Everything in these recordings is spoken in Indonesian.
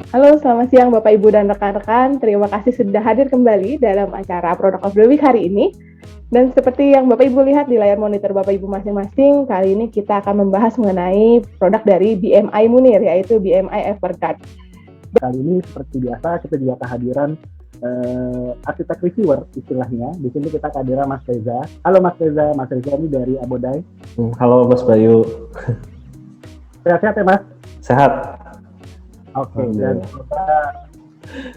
Halo, selamat siang Bapak Ibu dan rekan-rekan. Terima kasih sudah hadir kembali dalam acara Product of the Week hari ini. Dan seperti yang Bapak Ibu lihat di layar monitor Bapak Ibu masing-masing, kali ini kita akan membahas mengenai produk dari BMI Munir, yaitu BMI Everguard. Kali ini seperti biasa kita juga kehadiran arsitek reviewer istilahnya. Di sini kita kehadiran Mas Reza. Halo Mas Reza, Mas Reza ini dari Abodai. Halo Mas Bayu. Sehat-sehat ya Mas? Sehat. Oke,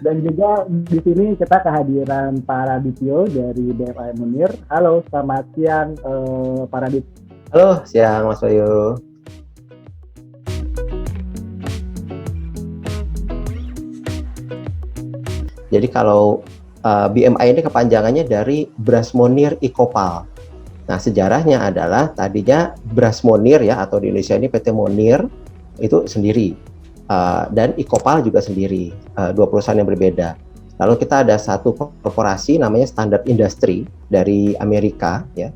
dan juga di sini kita kehadiran Pak Radityo dari BMI Munir. Halo, selamat siang Pak Radityo. Halo, siang Mas Bayu. Jadi kalau BMI ini kepanjangannya dari Bras Monir Icopal. Nah, sejarahnya adalah tadinya Bras Monir ya, atau di Indonesia ini PT Monir itu sendiri. Dan Icopal juga sendiri, dua perusahaan yang berbeda. Lalu kita ada satu korporasi namanya Standard Industry dari Amerika ya.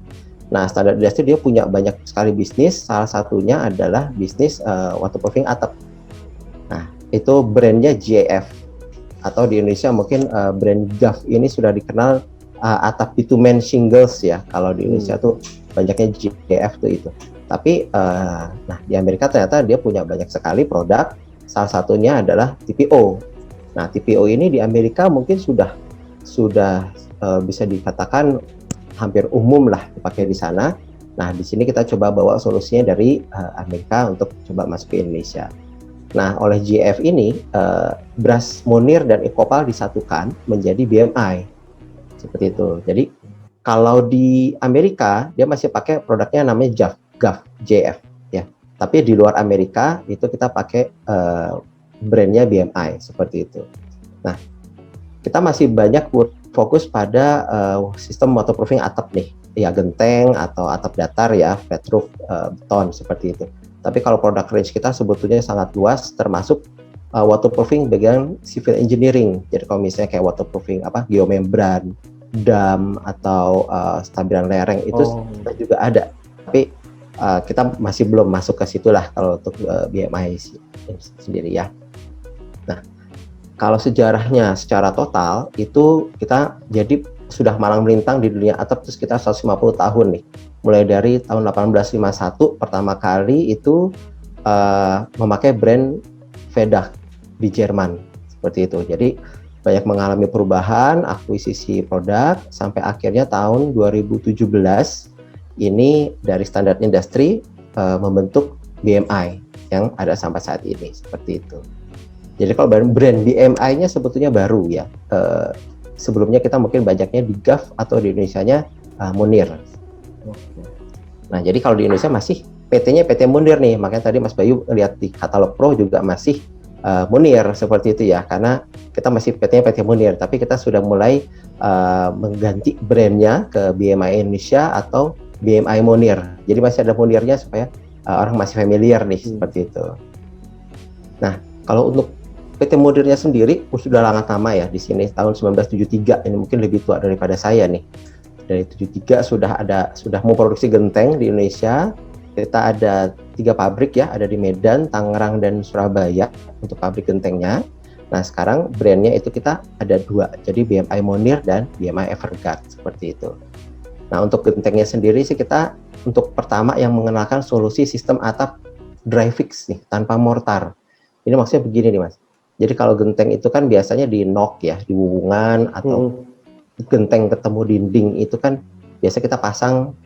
Nah, Standard Industry dia punya banyak sekali bisnis, salah satunya adalah bisnis waterproofing atap. Nah, itu brandnya JF, atau di Indonesia mungkin brand GAF ini sudah dikenal atap bitumen shingles ya. Kalau di Indonesia tuh banyaknya JF tuh itu. Tapi nah di Amerika ternyata dia punya banyak sekali produk. Salah satunya adalah TPO. Nah, TPO ini di Amerika mungkin sudah bisa dikatakan hampir umum lah dipakai di sana. Nah, di sini kita coba bawa solusinya dari Amerika untuk coba masuk ke Indonesia. Nah, oleh GF ini, Bras Monir dan Icopal disatukan menjadi BMI. Seperti itu. Jadi, kalau di Amerika, dia masih pakai produknya namanya GAF, JF. Tapi di luar Amerika itu kita pakai brandnya BMI seperti itu. Nah, kita masih banyak fokus pada sistem waterproofing atap nih, ya genteng atau atap datar ya, flat roof beton seperti itu. Tapi kalau produk range kita sebetulnya sangat luas, termasuk waterproofing bagian civil engineering. Jadi kalau misalnya kayak waterproofing geomembran, dam atau stabilan lereng itu juga ada. Tapi kita masih belum masuk ke situ lah kalau untuk BMI sendiri ya. Nah, kalau sejarahnya secara total itu kita jadi sudah malang melintang di dunia atap itu sekitar 150 tahun nih. Mulai dari tahun 1851 pertama kali itu memakai brand Vedah di Jerman seperti itu. Jadi banyak mengalami perubahan, akuisisi produk sampai akhirnya tahun 2017 ini dari Standard Industry membentuk BMI yang ada sampai saat ini seperti itu. Jadi kalau brand BMI-nya sebetulnya baru ya. Sebelumnya kita mungkin banyaknya di GAF atau di Indonesianya Munir. Nah, jadi kalau di Indonesia masih PT-nya PT Munir nih. Makanya tadi Mas Bayu lihat di katalog Pro juga masih Munir seperti itu ya. Karena kita masih PT-nya PT Munir, tapi kita sudah mulai mengganti brandnya ke BMI Indonesia atau BMI Munir. Jadi masih ada Munirnya supaya orang masih familiar nih seperti itu. Nah, kalau untuk PT Munirnya sendiri sudah sangat lama ya di sini tahun 1973. Ini mungkin lebih tua daripada saya nih. Dari 73 sudah memproduksi genteng di Indonesia. Kita ada 3 pabrik ya, ada di Medan, Tangerang dan Surabaya untuk pabrik gentengnya. Nah, sekarang brandnya itu kita ada 2. Jadi BMI Munir dan BMI Everguard seperti itu. Nah, untuk gentengnya sendiri sih kita untuk pertama yang mengenalkan solusi sistem atap dry fix nih, tanpa mortar. Ini maksudnya begini nih Mas. Jadi kalau genteng itu kan biasanya di knock ya, di wuwungan atau genteng ketemu dinding itu kan biasa kita pasang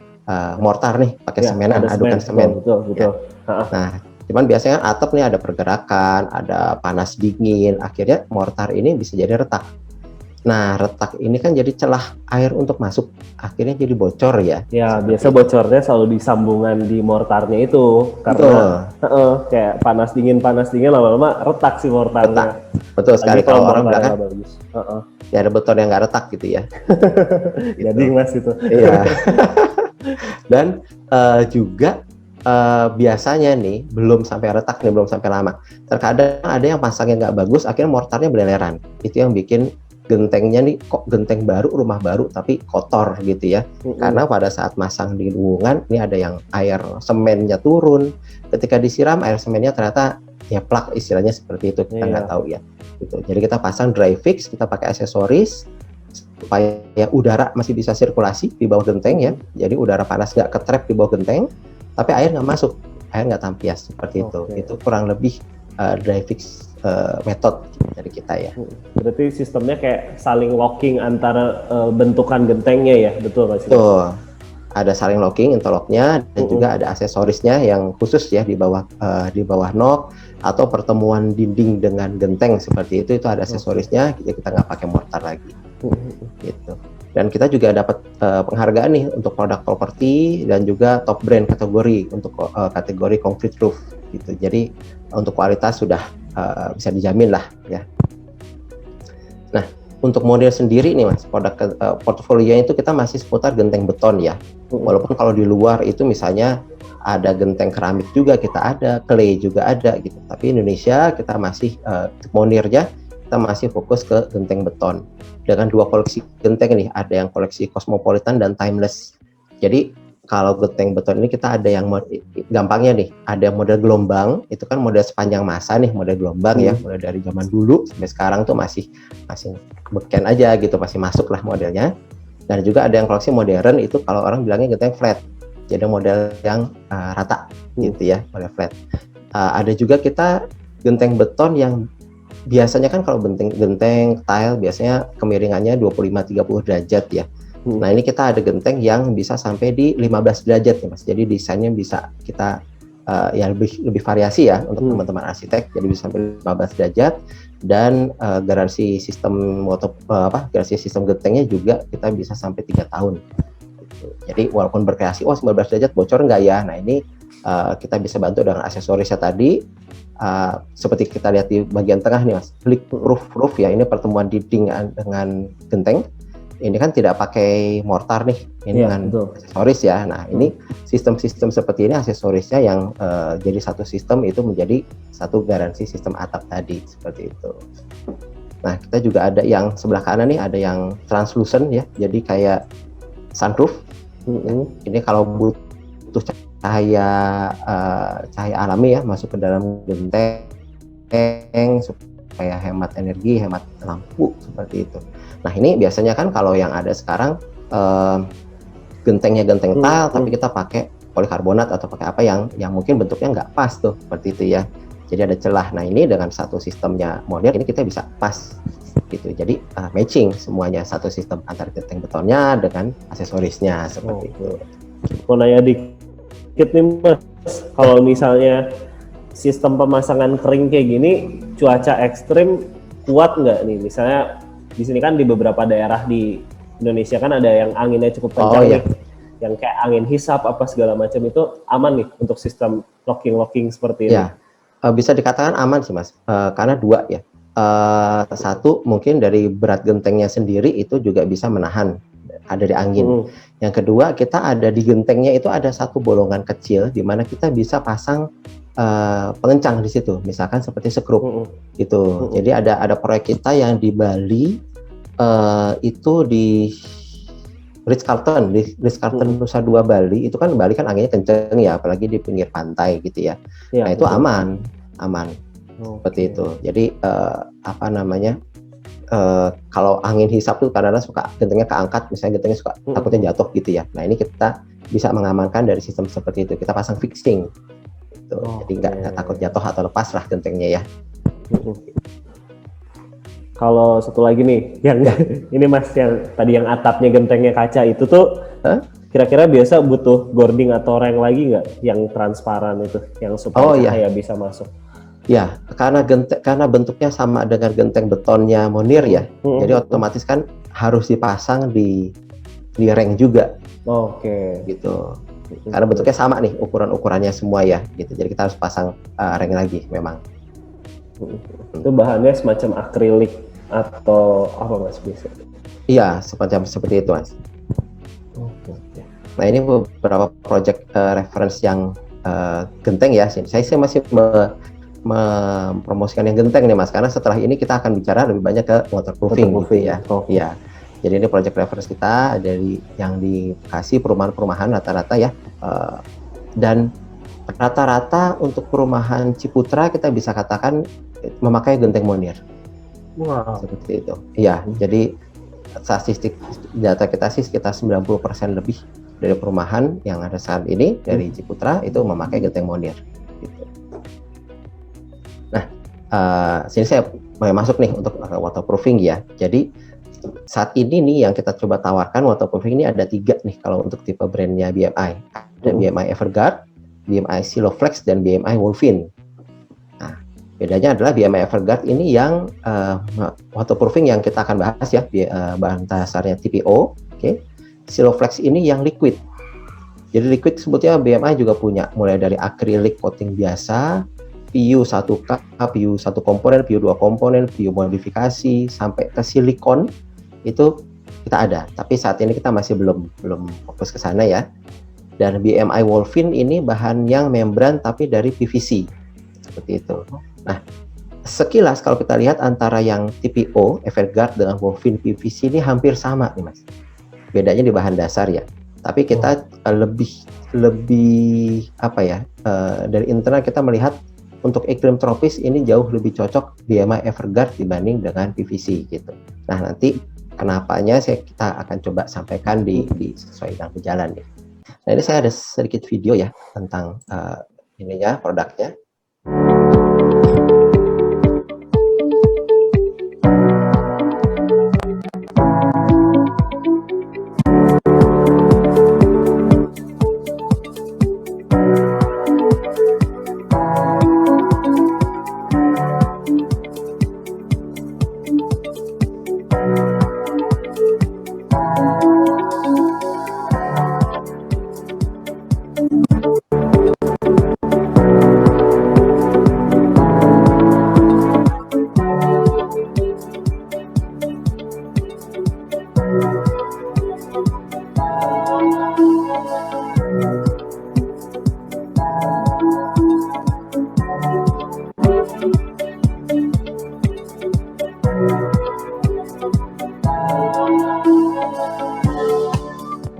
mortar nih, pakai semenan, adukan semen. Betul. Ya. Nah, cuman biasanya atap nih ada pergerakan, ada panas dingin, akhirnya mortar ini bisa jadi retak. Nah, retak ini kan jadi celah air untuk masuk, akhirnya jadi bocor ya. Ya, biasa bocornya selalu di sambungan di mortarnya itu, karena kayak panas dingin lama-lama retak si mortarnya. Retak. Betul sekali. Kalau orang bilang kan, ya ada beton yang nggak retak gitu ya. Jadi Mas itu. Iya. Dan juga biasanya nih belum sampai retak nih, belum sampai lama. Terkadang ada yang pasangnya nggak bagus, akhirnya mortarnya beleleran. Itu yang bikin gentengnya nih kok genteng baru, rumah baru tapi kotor gitu ya. Karena pada saat masang di lubungan ini ada yang air semennya turun. Ketika disiram air semennya ternyata ya plak, istilahnya seperti itu, kita nggak tahu ya. gitu. Jadi kita pasang dry fix, kita pakai aksesoris supaya udara masih bisa sirkulasi di bawah genteng ya. Jadi udara panas nggak ketrap di bawah genteng, tapi air nggak masuk, air nggak tampias seperti itu. Itu kurang lebih dry fix method dari kita ya. Berarti sistemnya kayak saling locking antara bentukan gentengnya ya, betul Mas? Betul. Ada saling locking interlocknya dan juga ada aksesorisnya yang khusus ya di bawah knob atau pertemuan dinding dengan genteng seperti itu ada aksesorisnya. Jadi kita nggak pakai mortar lagi. Gitu. Dan kita juga dapat penghargaan nih untuk produk property dan juga top brand kategori untuk kategori concrete roof gitu. Jadi untuk kualitas sudah bisa dijamin lah ya. Nah, untuk model sendiri nih Mas, produk portofolionya itu kita masih seputar genteng beton ya. Walaupun kalau di luar itu misalnya ada genteng keramik juga kita ada, clay juga ada gitu. Tapi Indonesia kita masih monirnya kita masih fokus ke genteng beton. Dengan 2 koleksi genteng nih, ada yang koleksi cosmopolitan dan timeless. Jadi kalau genteng beton ini kita ada yang gampangnya nih, ada yang model gelombang, itu kan model sepanjang masa nih, model gelombang ya, mulai dari zaman dulu sampai sekarang tuh masih beken aja gitu, masih masuk lah modelnya. Dan juga ada yang koleksi modern itu kalau orang bilangnya genteng flat, jadi model yang rata gitu ya, model flat. Ada juga kita genteng beton yang biasanya kan kalau genteng tile biasanya kemiringannya 25-30 derajat ya. Nah ini kita ada genteng yang bisa sampai di 15 derajat ya Mas. Jadi desainnya bisa kita ya lebih variasi ya untuk teman-teman arsitek. Jadi bisa sampai 15 derajat dan garansi sistem garansi sistem gentengnya juga kita bisa sampai 3 tahun. Gitu. Jadi walaupun berkreasi 19 derajat bocor enggak ya. Nah ini kita bisa bantu dengan aksesorisnya tadi. Seperti kita lihat di bagian tengah nih Mas, leak roof ya, ini pertemuan dinding dengan genteng. Ini kan tidak pakai mortar nih, ini dengan aksesoris ya. Nah ini sistem-sistem seperti ini aksesorisnya yang jadi satu sistem itu menjadi satu garansi sistem atap tadi seperti itu. Nah kita juga ada yang sebelah kanan nih, ada yang translucent ya, jadi kayak sunroof. Ini kalau butuh cahaya alami ya masuk ke dalam genteng supaya hemat energi, hemat lampu seperti itu. Nah ini biasanya kan kalau yang ada sekarang gentengnya genteng tile, tapi kita pakai polikarbonat atau pakai apa yang mungkin bentuknya nggak pas tuh seperti itu ya. Jadi ada celah. Nah ini dengan satu sistemnya model ini kita bisa pas gitu. Jadi matching semuanya, satu sistem antara genteng betonnya dengan aksesorisnya seperti itu. Mau nanya dikit nih Mas, kalau misalnya sistem pemasangan kering kayak gini, cuaca ekstrim kuat nggak nih? Misalnya di sini kan di beberapa daerah di Indonesia kan ada yang anginnya cukup kencang nih, yang kayak angin hisap apa segala macam, itu aman nih untuk sistem locking seperti ini? Ya, bisa dikatakan aman sih Mas, karena dua ya. Satu mungkin dari berat gentengnya sendiri itu juga bisa menahan dari angin. Yang kedua kita ada di gentengnya itu ada satu bolongan kecil di mana kita bisa pasang pengencang di situ, misalkan seperti sekrup gitu. Jadi ada proyek kita yang di Bali itu di Ritz-Carlton Nusa Dua Bali, itu kan Bali kan anginnya kenceng ya, apalagi di pinggir pantai gitu ya. Nah itu aman seperti itu. Jadi kalau angin hisap tuh kadang-kadang suka gentengnya keangkat, misalnya gentengnya suka takutnya jatuh gitu ya. Nah ini kita bisa mengamankan dari sistem seperti itu. Kita pasang fixing. Jadi nggak takut jatuh atau lepas lah gentengnya ya. Kalau satu lagi nih, yang ini Mas, yang tadi yang atapnya gentengnya kaca itu tuh, kira-kira biasa butuh gording atau reng lagi nggak? Yang transparan itu, yang supaya cahaya bisa masuk? Ya, karena bentuknya sama dengan genteng betonnya Monir ya, jadi otomatis kan harus dipasang di reng juga. Gitu. Karena bentuknya sama nih, ukurannya semua ya, gitu. Jadi kita harus pasang reng lagi memang. Itu bahannya semacam akrilik atau apa Mas bisa? Iya, semacam seperti itu Mas. Nah ini beberapa project reference yang genteng ya. Saya masih mempromosikan yang genteng nih Mas, karena setelah ini kita akan bicara lebih banyak ke waterproofing gitu ya. Iya. Jadi ini project reference kita dari yang di Bekasi, perumahan-perumahan rata-rata ya, dan rata-rata untuk perumahan Ciputra kita bisa katakan memakai genteng Monir Wow. Seperti itu. Iya, jadi statistik data kita sih sekitar 90% lebih dari perumahan yang ada saat ini dari Ciputra itu memakai genteng monir. Gitu. Nah, sini saya mau masuk nih untuk waterproofing ya. Jadi saat ini nih yang kita coba tawarkan waterproofing ini ada 3 nih kalau untuk tipe brandnya BMI. Ada BMI Everguard, BMI Siloflex, dan BMI Wolfin. Nah, bedanya adalah BMI Everguard ini yang waterproofing yang kita akan bahas ya, bahan dasarnya TPO. Okay. Siloflex ini yang liquid. Jadi liquid sebetulnya BMI juga punya, mulai dari acrylic coating biasa, PU 1K, PU 1 komponen, PU 2 komponen, PU modifikasi, sampai ke silikon itu kita ada. Tapi saat ini kita masih belum fokus ke sana ya. Dan BMI Wolfin ini bahan yang membran tapi dari PVC. Seperti itu. Nah, sekilas kalau kita lihat antara yang TPO, Everguard dengan Wolfin PVC ini hampir sama nih Mas. Bedanya di bahan dasar ya. Tapi kita lebih apa ya? Dari internal kita melihat untuk iklim tropis ini jauh lebih cocok BMI Everguard dibanding dengan PVC gitu. Nah, nanti kenapanya kita akan coba sampaikan di sesuai dengan berjalan nih. Nah, ini saya ada sedikit video ya tentang ininya produknya.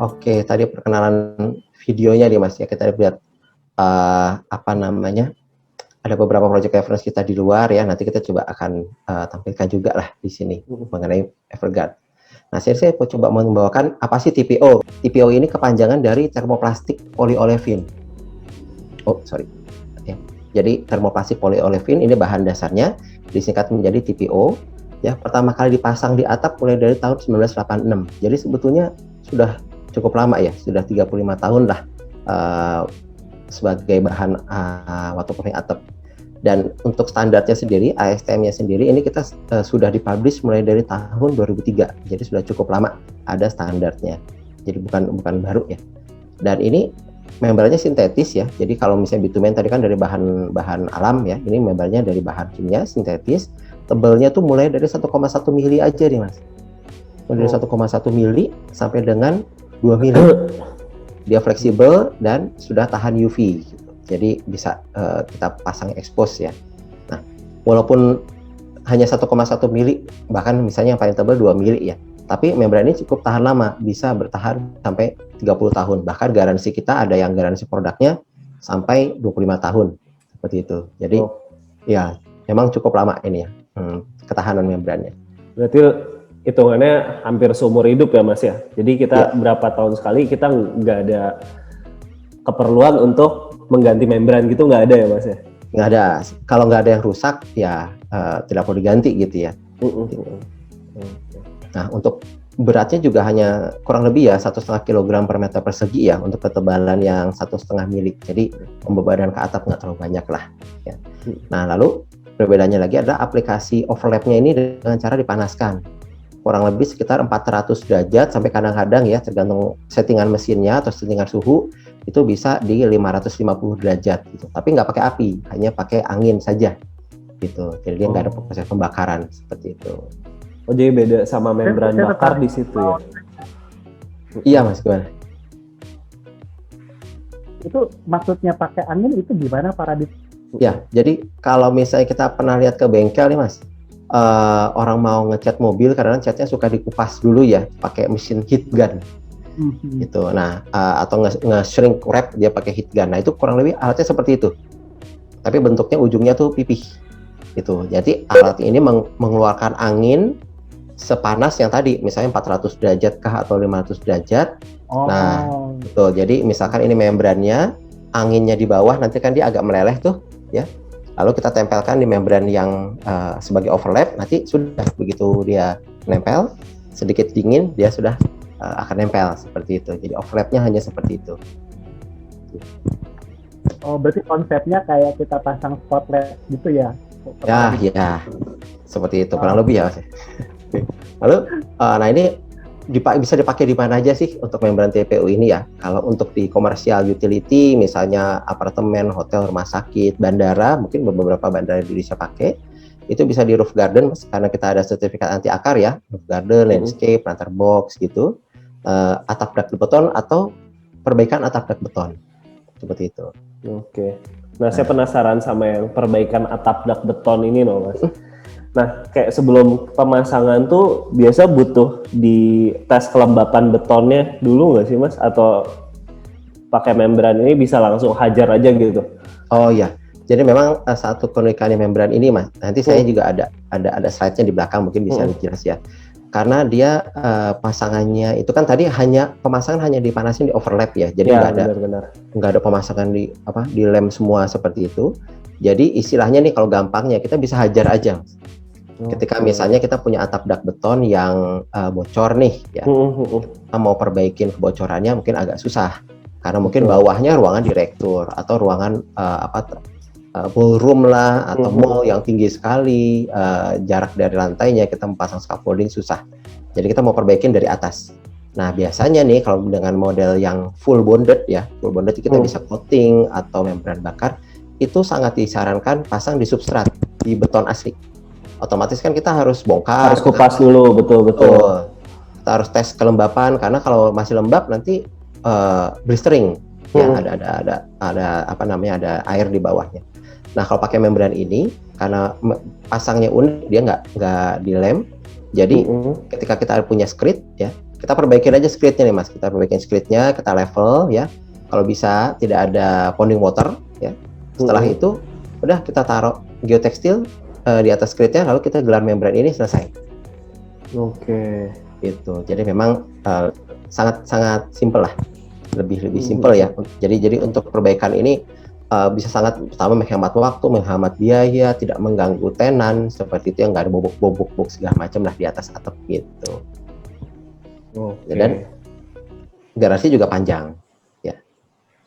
Oke, tadi perkenalan videonya nih Mas ya, kita lihat apa namanya, ada beberapa project reference kita di luar ya, nanti kita coba akan tampilkan juga lah di sini mengenai Everguard. Nah, saya coba membawakan apa sih TPO. TPO ini kepanjangan dari termoplastik polyolefin. Oh, sorry. Ya. Jadi termoplastik polyolefin ini bahan dasarnya disingkat menjadi TPO. Ya, pertama kali dipasang di atap mulai dari tahun 1986. Jadi sebetulnya sudah cukup lama ya, sudah 35 tahun lah sebagai bahan waterproofing atap. Dan untuk standarnya sendiri, ASTM-nya sendiri, ini kita sudah dipublish mulai dari tahun 2003. Jadi sudah cukup lama ada standarnya. Jadi bukan baru ya. Dan ini membrannya sintetis ya. Jadi kalau misalnya bitumen tadi kan dari bahan alam ya, ini membrannya dari bahan kimia sintetis. Tebalnya tuh mulai dari 1,1 mili aja nih Mas. Dari 1,1 mili sampai dengan 2 mili. Dia fleksibel dan sudah tahan UV gitu. Jadi bisa kita pasang expose ya. Nah, walaupun hanya 1,1 mili, bahkan misalnya yang paling tebal 2 mili ya, tapi membran ini cukup tahan lama, bisa bertahan sampai 30 tahun. Bahkan garansi kita ada yang garansi produknya sampai 25 tahun. Seperti itu. Jadi ya memang cukup lama ini ya, ketahanan membrannya. Berarti hitungannya hampir seumur hidup ya Mas ya. Jadi kita berapa tahun sekali kita nggak ada keperluan untuk mengganti membran gitu, nggak ada ya Mas ya? Nggak ada. Kalau nggak ada yang rusak ya tidak perlu diganti gitu ya. Nah, untuk beratnya juga hanya kurang lebih ya 1,5 kg per meter persegi ya untuk ketebalan yang 1,5 mili. Jadi pembebanan ke atap nggak terlalu banyak lah. Ya. Nah, lalu perbedaannya lagi adalah aplikasi overlapnya ini dengan cara dipanaskan. Kurang lebih sekitar 400 derajat sampai kadang-kadang ya tergantung settingan mesinnya atau settingan suhu itu bisa di 550 derajat gitu. Tapi nggak pakai api, hanya pakai angin saja gitu. Jadi dia nggak ada proses pembakaran seperti itu. Oh, jadi beda sama membran bakar di situ ya? Iya Mas, gimana? Itu maksudnya pakai angin itu gimana Paradis? Ya, jadi kalau misalnya kita pernah lihat ke bengkel nih Mas, orang mau ngecat mobil karena catnya suka dikupas dulu ya, pakai mesin heat gun. Gitu. Nah, atau nge-shrink wrap dia pakai heat gun. Nah, itu kurang lebih alatnya seperti itu. Tapi bentuknya ujungnya tuh pipih. Itu. Jadi alat ini mengeluarkan angin sepanas yang tadi, misalnya 400 derajat kah atau 500 derajat. Nah, betul. Jadi misalkan ini membrannya, anginnya di bawah, nanti kan dia agak meleleh tuh, ya. Lalu kita tempelkan di membran yang sebagai overlap, nanti sudah begitu dia nempel, sedikit dingin, dia sudah akan nempel seperti itu. Jadi overlapnya hanya seperti itu. Oh, berarti konsepnya kayak kita pasang spotlight gitu ya? Ya, seperti itu kurang lebih ya, Mas. Lalu, nah ini bisa dipakai di mana aja sih untuk membran TPU ini ya? Kalau untuk di komersial utility, misalnya apartemen, hotel, rumah sakit, bandara, mungkin beberapa bandara di Indonesia pakai, itu bisa di roof garden, Mas, karena kita ada sertifikat anti akar ya, roof garden, landscape, planter box gitu, atap dak beton atau perbaikan atap dak beton, seperti itu. Oke. Nah, saya penasaran sama yang perbaikan atap dak beton ini loh, Mas. Nah, kayak sebelum pemasangan tuh biasa butuh di tes kelembapan betonnya dulu nggak sih, Mas? Atau pakai membran ini bisa langsung hajar aja gitu? Oh iya, jadi memang satu keunikannya membran ini, Mas. Nanti saya juga ada slide-nya di belakang, mungkin bisa jelas ya. Karena dia pasangannya itu kan tadi pemasangan hanya dipanasin di overlap ya, jadi nggak ada pemasangan di lem semua seperti itu. Jadi istilahnya nih kalau gampangnya kita bisa hajar aja. Ketika misalnya kita punya atap dak beton yang bocor nih, ya, kita mau perbaikin kebocorannya mungkin agak susah karena mungkin bawahnya ruangan direktur atau ruangan ballroom lah atau mall yang tinggi sekali, jarak dari lantainya kita memasang scaffolding susah. Jadi kita mau perbaikin dari atas. Nah biasanya nih kalau dengan model yang full bonded ya, full bonded kita bisa coating atau membran bakar, itu sangat disarankan pasang di substrat, di beton asli. Otomatis kan kita harus bongkar, harus kupas dulu, betul. Kita harus tes kelembapan karena kalau masih lembab nanti blistering, ya ada air di bawahnya. Nah kalau pakai membran ini karena pasangnya unik, dia nggak dilem, jadi ketika kita punya skrit ya, kita perbaikin aja skritnya nih, Mas. Kita perbaikin skritnya, kita level ya. Kalau bisa tidak ada ponding water ya. Setelah itu udah kita taruh geotekstil di atas skritnya, lalu kita gelar membran ini, selesai. Oke. Gitu. Jadi memang sangat simple lah, lebih simple ya. Jadi untuk perbaikan ini bisa sangat pertama menghemat waktu, menghemat biaya, tidak mengganggu tenan seperti itu, yang nggak ada bobok segala macam lah di atas atap gitu. Dan garasi juga panjang ya.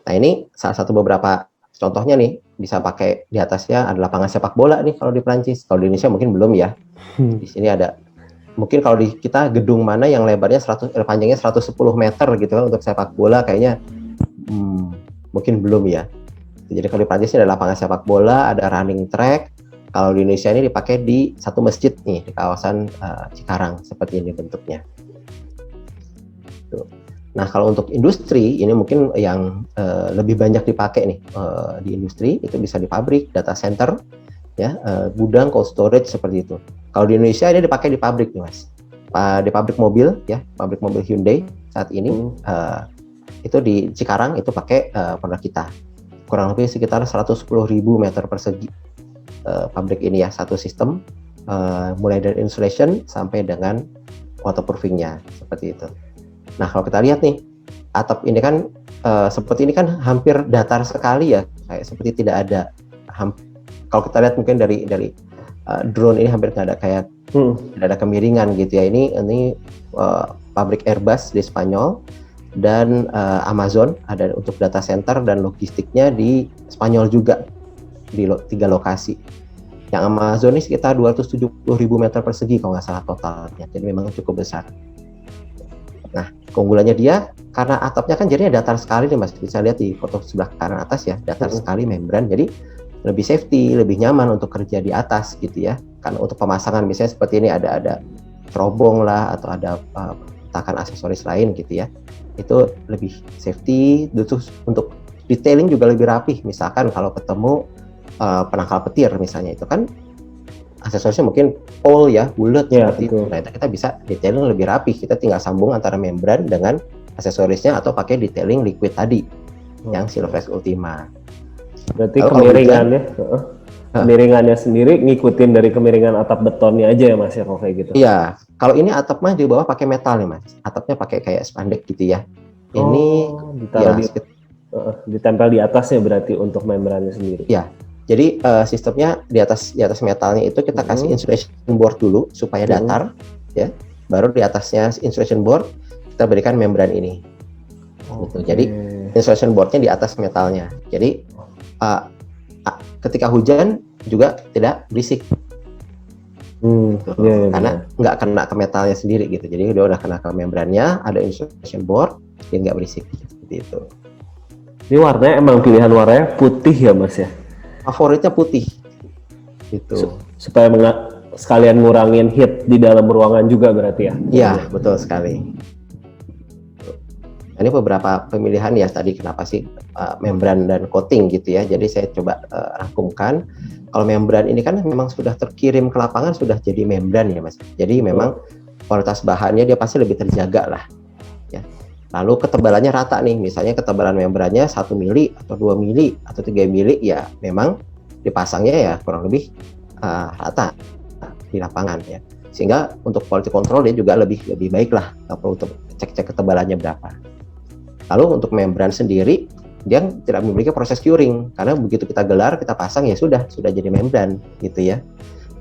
Nah ini salah satu beberapa contohnya nih, bisa pakai di atasnya ada lapangan sepak bola nih kalau di Prancis. Kalau di Indonesia mungkin belum ya. Di sini ada, mungkin kalau di kita gedung mana yang lebarnya panjangnya 110 meter gitu kan untuk sepak bola, kayaknya mungkin belum ya. Jadi kalau di Prancis ini ada lapangan sepak bola, ada running track. Kalau di Indonesia ini dipakai di satu masjid nih di kawasan Cikarang, seperti ini bentuknya. Tuh. Nah kalau untuk industri ini mungkin yang lebih banyak dipakai nih di industri, itu bisa di pabrik, data center, ya, gudang, cold storage seperti itu. Kalau di Indonesia ini dipakai di pabrik nih, Mas, di pabrik mobil ya, pabrik mobil Hyundai saat ini itu di Cikarang itu pakai produk kita. Kurang lebih sekitar 110.000 meter persegi pabrik ini ya, satu sistem mulai dari insulation sampai dengan waterproofingnya seperti itu. Nah kalau kita lihat nih atap ini kan seperti ini kan hampir datar sekali ya, kayak seperti tidak ada. Kalau kita lihat mungkin dari drone ini hampir nggak ada, kayak tidak ada kemiringan gitu ya. Ini pabrik Airbus di Spanyol dan Amazon ada untuk data center dan logistiknya di Spanyol juga di 3 lokasi. Yang Amazon ini sekitar 270.000 meter persegi kalau nggak salah totalnya, jadi memang cukup besar. Nah keunggulannya dia karena atapnya kan jadinya datar sekali nih, Mas, bisa lihat di foto sebelah kanan atas ya, datar sekali membran, jadi lebih safety, lebih nyaman untuk kerja di atas gitu ya. Karena untuk pemasangan misalnya seperti ini ada terobong lah atau ada letakan aksesoris lain gitu ya, itu lebih safety. Untuk detailing juga lebih rapih. Misalkan kalau ketemu penangkal petir misalnya, itu kan aksesorisnya mungkin pole ya, bulat seperti itu. Nah kita bisa detailing lebih rapih, kita tinggal sambung antara membran dengan aksesorisnya atau pakai detailing liquid tadi yang Silverflex Ultima. Berarti kemiringannya kemiringannya sendiri ngikutin dari kemiringan atap betonnya aja ya Mas ya kalau kayak gitu. Iya, kalau ini atap mah di bawah pakai metal nih Mas. Atapnya pakai kayak spandek gitu ya. Ini ditaruh ya, ditempel di atasnya berarti untuk membrannya sendiri. Ya, jadi sistemnya di atas metalnya itu kita kasih insulation board dulu supaya datar, ya. Baru di atasnya insulation board kita berikan membran ini. Gitu. Jadi insulation boardnya di atas metalnya. Jadi ketika hujan juga tidak berisik. Karena nggak kena ke metalnya sendiri gitu. Jadi udah kena ke membrannya, ada insulation board, dia nggak berisik seperti itu. Ini warnanya emang pilihan warnanya putih ya Mas ya? Favoritnya putih. Gitu. Supaya sekalian ngurangin heat di dalam ruangan juga berarti ya? Iya, betul sekali. Ini beberapa pemilihan ya tadi kenapa sih membran dan coating gitu ya. Jadi saya coba rangkumkan. Kalau membran ini kan memang sudah terkirim ke lapangan sudah jadi membran ya Mas. Jadi memang kualitas bahannya dia pasti lebih terjaga lah. Ya. Lalu ketebalannya rata nih. Misalnya ketebalan membrannya 1 mili atau 2 mili atau 3 mili ya memang dipasangnya ya kurang lebih rata di lapangan ya. Sehingga untuk quality control dia juga lebih baik lah. Nggak perlu cek ketebalannya berapa. Lalu untuk membran sendiri dia tidak memiliki proses curing karena begitu kita gelar kita pasang ya sudah jadi membran gitu ya.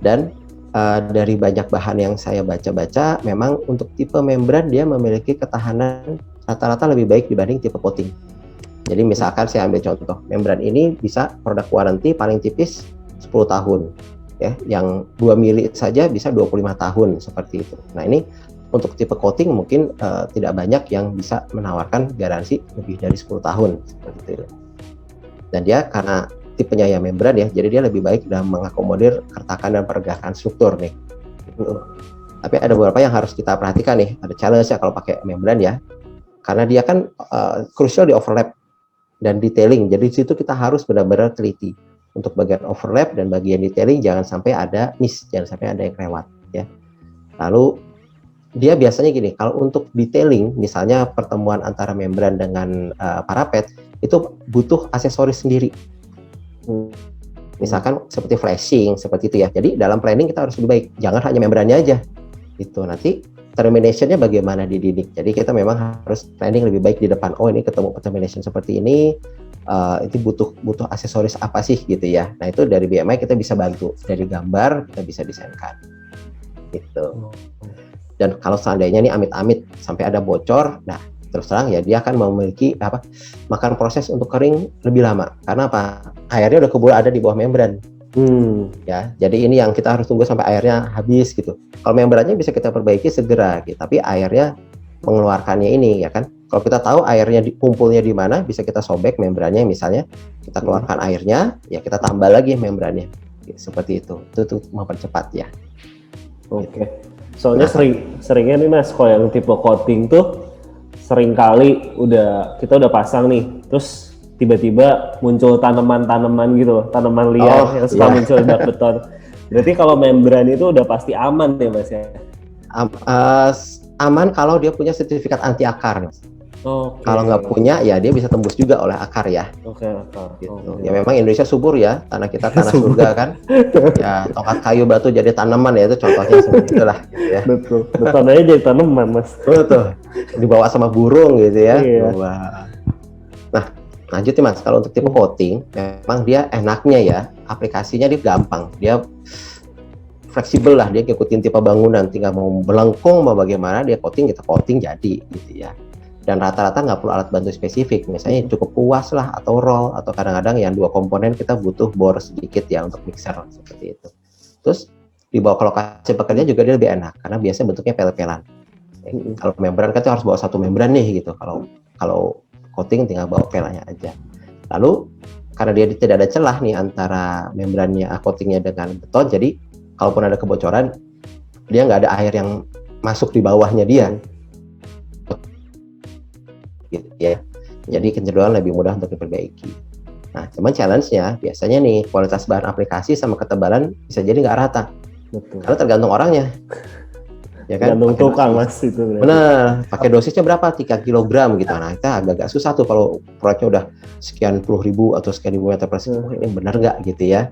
Dan dari banyak bahan yang saya baca-baca memang untuk tipe membran dia memiliki ketahanan rata-rata lebih baik dibanding tipe coating. Jadi misalkan saya ambil contoh membran ini bisa produk warranty paling tipis 10 tahun ya, yang 2 mili saja bisa 25 tahun seperti itu. Nah ini untuk tipe coating mungkin tidak banyak yang bisa menawarkan garansi lebih dari 10 tahun seperti itu. Dan dia karena tipenya ya membran ya, jadi dia lebih baik dalam mengakomodir kertakan dan pergerakan struktur nih. Tapi ada beberapa yang harus kita perhatikan nih, ada challenge ya kalau pakai membran ya, karena dia kan crucial di overlap dan detailing. Jadi di situ kita harus benar-benar teliti untuk bagian overlap dan bagian detailing jangan sampai ada miss, jangan sampai ada yang lewat ya. Lalu dia biasanya gini, kalau untuk detailing, misalnya pertemuan antara membran dengan parapet, itu butuh aksesoris sendiri. Misalkan seperti flashing, seperti itu ya. Jadi dalam planning kita harus lebih baik, jangan hanya membrannya aja. Itu nanti termination-nya bagaimana di dinding. Jadi kita memang harus planning lebih baik di depan. Oh ini ketemu termination seperti ini, itu butuh aksesoris apa sih gitu ya. Nah itu dari BMI kita bisa bantu, dari gambar kita bisa desainkan. Gitu. Dan kalau seandainya nih amit-amit sampai ada bocor, nah terus terang ya dia akan memiliki makan proses untuk kering lebih lama. Karena apa? Airnya udah keburu ada di bawah membran. Ya, jadi ini yang kita harus tunggu sampai airnya habis gitu. Kalau membrannya bisa kita perbaiki segera, gitu. Tapi airnya mengeluarkannya ini ya kan. Kalau kita tahu airnya kumpulnya di mana, bisa kita sobek membrannya misalnya, kita keluarkan airnya, ya kita tambah lagi membrannya. Seperti itu. Itu mempercepat ya. Oke. Soalnya seringnya nih Mas, kalau yang tipe coating tuh sering kali kita udah pasang nih, terus tiba-tiba muncul tanaman-tanaman gitu, tanaman liar yang suka muncul di bak beton. Berarti kalau membran itu udah pasti aman ya Mas ya? Aman kalau dia punya sertifikat anti akar Mas. Kalau nggak punya ya dia bisa tembus juga oleh akar ya. Akar. Gitu. Ya memang Indonesia subur ya, tanah kita tanah surga kan. Ya tongkat kayu batu jadi tanaman ya, itu contohnya seperti itulah gitu ya. Betul. Beton aja jadi tanaman Mas. Betul. Dibawa sama burung gitu ya. Nah lanjut nih Mas, kalau untuk tipe coating memang dia enaknya ya aplikasinya dia gampang, dia fleksibel lah, dia ngikutin tipe bangunan, tinggal mau melengkung mau bagaimana dia coating, kita coating jadi gitu ya. Dan rata-rata nggak perlu alat bantu spesifik, misalnya cukup kuas lah atau roll, atau kadang-kadang yang 2 komponen kita butuh bor sedikit ya untuk mixer seperti itu. Terus dibawa ke lokasi pekerjaan juga dia lebih enak karena biasanya bentuknya pel-pelan. Kalau membran kan harus bawa 1 membran nih gitu. Kalau coating tinggal bawa pelanya aja. Lalu karena dia tidak ada celah nih antara membrannya coatingnya dengan beton, jadi kalaupun ada kebocoran dia nggak ada air yang masuk di bawahnya dia. Gitu ya. Jadi kecenderungan lebih mudah untuk diperbaiki. Nah, cuman challenge-nya biasanya nih kualitas bahan aplikasi sama ketebalan bisa jadi nggak rata. Betul. Karena tergantung orangnya. Ya kan? Tergantung tukang Mas itu. Benar. Pakai dosisnya berapa? 3 kg gitu. Nah, kita agak susah tuh kalau proyeknya udah sekian puluh ribu atau sekian ribu meter persegi. Ini benar nggak gitu ya?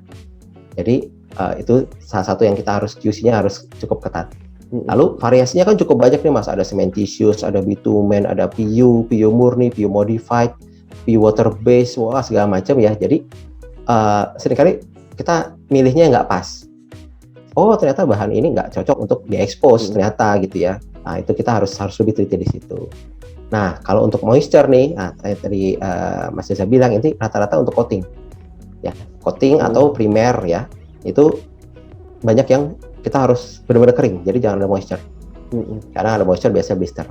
Jadi itu salah satu yang kita harus QC-nya harus cukup ketat. Lalu variasinya kan cukup banyak nih Mas, ada cementitious, ada bitumen, ada PU murni, PU modified, PU water base, wah segala macam ya. Jadi seringkali kita milihnya nggak pas. Oh ternyata bahan ini nggak cocok untuk diekspos ternyata gitu ya. Nah itu kita harus lebih teliti di situ. Nah kalau untuk moisture nih, tadi Mas Reza bilang ini rata-rata untuk coating, ya coating atau primer ya, itu banyak yang kita harus benar-benar kering, jadi jangan ada moisture. Karena ada moisture biasanya blister,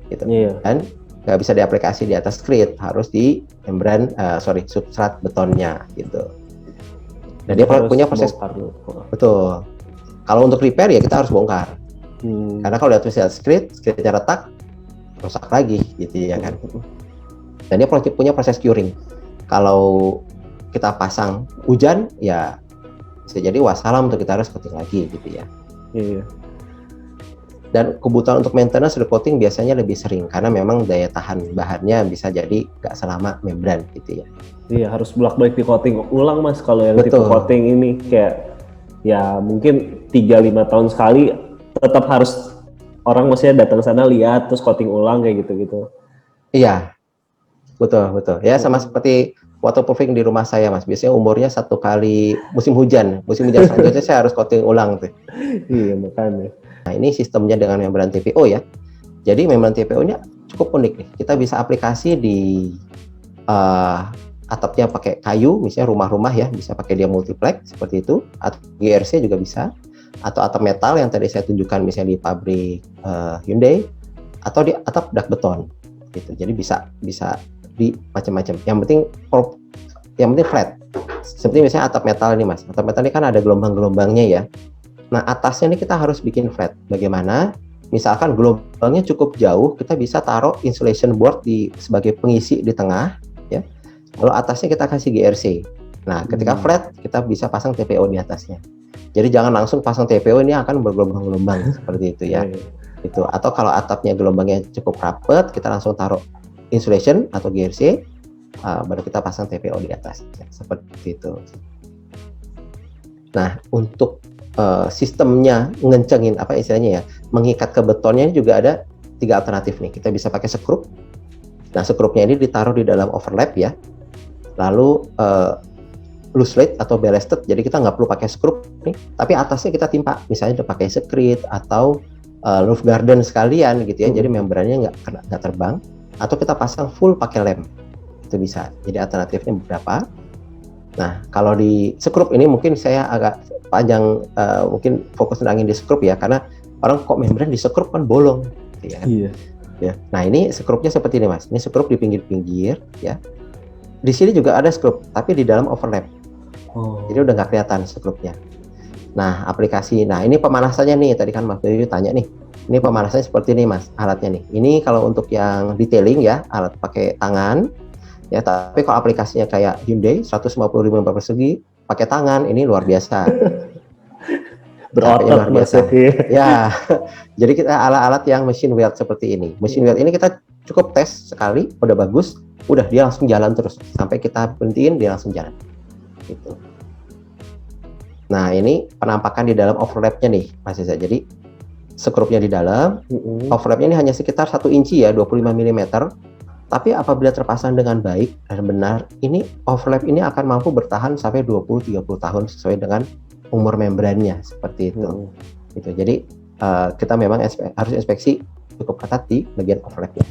gitu. Dan nggak bisa diaplikasi di atas screed, harus di membran, substrat betonnya, gitu. Dan dia punya proses, betul. Kalau untuk repair ya kita harus bongkar, karena kalau di atas screednya retak, rusak lagi, gitu ya kan. Dan dia punya proses curing. Kalau kita pasang hujan, ya bisa jadi wassalam untuk kita harus coating lagi gitu ya. Iya. Dan kebutuhan untuk maintenance recoating biasanya lebih sering karena memang daya tahan bahannya bisa jadi nggak selama membran gitu ya. Iya, harus bolak-balik di coating ulang Mas kalau yang tipe coating ini kayak ya mungkin 3-5 tahun sekali tetap harus orang maksudnya datang sana lihat terus coating ulang kayak gitu-gitu. Iya. Betul. Ya sama seperti waterproofing di rumah saya Mas, biasanya umurnya 1 kali musim hujan selanjutnya saya harus coating ulang tuh. Iya makanya. Nah ini sistemnya dengan membran TPO ya, jadi membran TPO-nya cukup unik nih, kita bisa aplikasi di atapnya pakai kayu, misalnya rumah-rumah ya, bisa pakai dia multiplex seperti itu, atau GRC juga bisa, atau atap metal yang tadi saya tunjukkan misalnya di pabrik Hyundai, atau di atap dak beton gitu, jadi bisa di macam-macam. Yang penting flat. Seperti misalnya atap metal ini Mas. Atap metal ini kan ada gelombang-gelombangnya ya. Nah, atasnya ini kita harus bikin flat. Bagaimana? Misalkan gelombangnya cukup jauh, kita bisa taruh insulation board sebagai pengisi di tengah ya. Lalu atasnya kita kasih GRC. Nah, ketika flat kita bisa pasang TPO di atasnya. Jadi jangan langsung pasang TPO, ini akan bergelombang-gelombang seperti itu ya. Itu. Atau kalau atapnya gelombangnya cukup rapet, kita langsung taruh insulation atau GRC, baru kita pasang TPO di atas, seperti itu. Nah, untuk sistemnya ngencengin apa istilahnya ya, mengikat ke betonnya juga ada 3 alternatif nih. Kita bisa pakai sekrup. Nah, sekrupnya ini ditaruh di dalam overlap ya. Lalu loose laid atau ballasted, jadi kita nggak perlu pakai skrup nih, tapi atasnya kita timpa, misalnya udah pakai screed atau roof garden sekalian gitu ya, jadi membrannya nggak terbang. Atau kita pasang full pakai lem, itu bisa. Jadi alternatifnya beberapa. Nah, kalau di skrup ini mungkin saya agak panjang, mungkin fokus nangin di skrup ya, karena orang kok membran di skrup kan bolong, gitu ya. Iya. Ya. Nah, ini skrupnya seperti ini Mas. Ini skrup di pinggir-pinggir, ya. Di sini juga ada skrup, tapi di dalam overlap. Jadi udah nggak kelihatan skrupnya. Nah, aplikasi. Nah, ini pemanasannya nih. Tadi kan Mas Bayu tanya nih. Ini pemanasannya seperti ini Mas, alatnya nih. Ini kalau untuk yang detailing ya, alat pakai tangan. Ya, tapi kalau aplikasinya kayak Hyundai 155 meter persegi pakai tangan, ini luar biasa. Berotot luar biasa. Ya. Jadi kita alat-alat yang machine weld seperti ini. Machine weld ini kita cukup tes sekali, udah bagus, udah dia langsung jalan terus. Sampai kita berhentiin dia langsung jalan. Gitu. Nah, ini penampakan di dalam overlapnya nih, Mas Reza. Jadi skrupnya di dalam, overlapnya ini hanya sekitar 1 inci ya, 25 mm. Tapi apabila terpasang dengan baik dan benar, ini overlap ini akan mampu bertahan sampai 20-30 tahun sesuai dengan umur membrannya, seperti itu. Gitu. Jadi kita memang harus inspeksi cukup ketat di bagian overlapnya.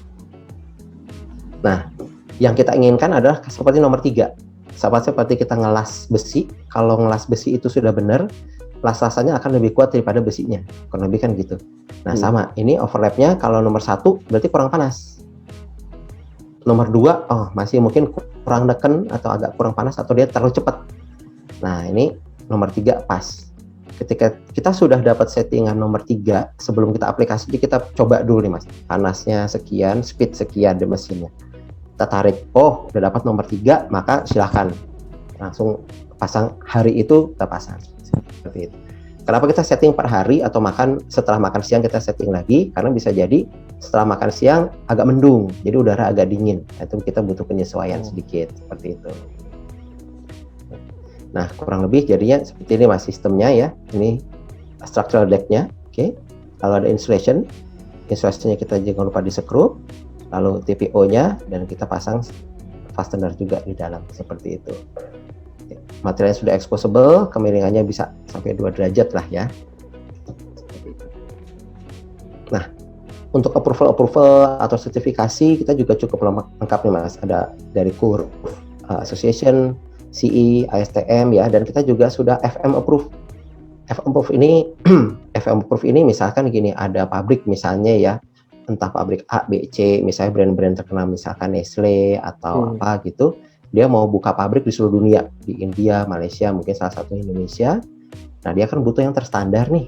Nah, yang kita inginkan adalah seperti nomor 3. Seperti kita ngelas besi, kalau ngelas besi itu sudah benar, las-lasannya akan lebih kuat daripada besinya, kurang lebih kan gitu. Nah sama, ini overlapnya kalau nomor 1 berarti kurang panas. Nomor 2, masih mungkin kurang neken atau agak kurang panas atau dia terlalu cepat. Nah ini nomor 3 pas. Ketika kita sudah dapat settingan nomor 3, sebelum kita aplikasi, kita coba dulu nih Mas, panasnya sekian, speed sekian di mesinnya. Kita tarik, udah dapat nomor 3, maka silahkan langsung pasang hari itu kita pasang. Seperti itu. Kenapa kita setting per hari atau setelah makan siang kita setting lagi? Karena bisa jadi setelah makan siang agak mendung, jadi udara agak dingin. Itu kita butuh penyesuaian sedikit seperti itu. Nah, kurang lebih jadinya seperti ini Mas sistemnya ya. Ini structural deck-nya. Oke. Lalu ada insulasinya kita jangan lupa di-screw, lalu TPO-nya, dan kita pasang fastener juga di dalam seperti itu. Oke. Materialnya sudah exposable, kemiringannya bisa sampai 2 derajat lah ya. Seperti itu. Nah, untuk approval atau sertifikasi kita juga cukup lengkap nih Mas. Ada dari Curve Association, CE, ASTM ya, dan kita juga sudah FM approve. FM approve ini misalkan gini, ada pabrik misalnya ya, entah pabrik A, B, C, misalnya brand-brand terkenal misalkan Nestle atau apa gitu, dia mau buka pabrik di seluruh dunia, di India, Malaysia, mungkin salah satu Indonesia. Nah, dia kan butuh yang terstandar nih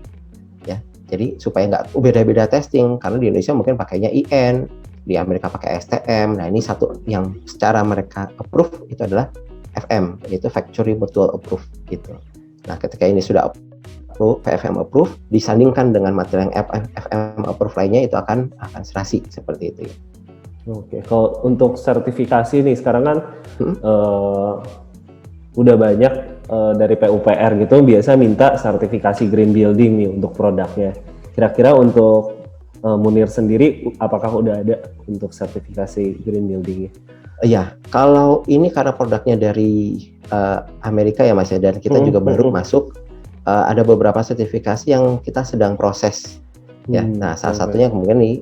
ya. Jadi supaya nggak beda-beda testing, karena di Indonesia mungkin pakainya IN, di Amerika pakai STM. Nah, ini satu yang secara mereka approve itu adalah FM, yaitu Factory Mutual Approve gitu. Nah, ketika ini sudah FM approve, disandingkan dengan material yang FM approve lainnya, itu akan serasi seperti itu ya. Oke, kalau untuk sertifikasi nih sekarang kan udah banyak dari PUPR gitu biasa minta sertifikasi green building nih untuk produknya. Kira-kira untuk Munir sendiri apakah udah ada untuk sertifikasi green building-nya? Iya, kalau ini karena produknya dari Amerika ya Mas ya, dan kita juga baru masuk, ada beberapa sertifikasi yang kita sedang proses ya. Nah, salah satunya mungkin nih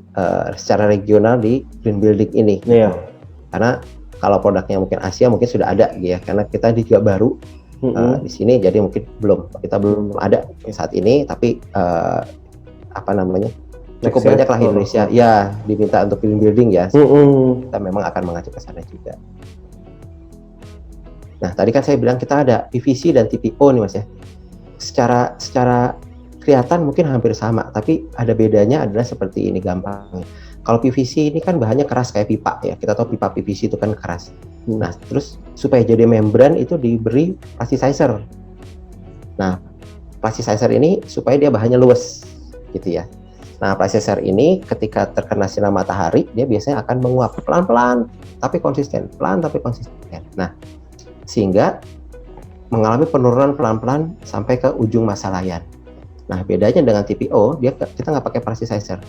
secara regional di green building ini. Iya. Karena kalau produknya mungkin Asia mungkin sudah ada ya, karena kita juga baru di sini, jadi mungkin kita belum ada saat ini, tapi cukup banyak lah Indonesia ya diminta untuk green building ya. Kita memang akan mengacu ke sana juga. Nah, tadi kan saya bilang kita ada PVC dan TPO nih Mas ya. Secara kelihatan mungkin hampir sama, tapi ada bedanya adalah seperti ini gampang. Kalau PVC ini kan bahannya keras kayak pipa ya. Kita tahu pipa PVC itu kan keras. Nah, terus supaya jadi membran itu diberi plasticizer. Nah, plasticizer ini supaya dia bahannya luwes gitu ya. Nah, plasticizer ini ketika terkena sinar matahari, dia biasanya akan menguap pelan-pelan tapi konsisten, Nah, sehingga mengalami penurunan pelan-pelan sampai ke ujung massa layan. Nah, bedanya dengan TPO, kita nggak pakai plasticizer.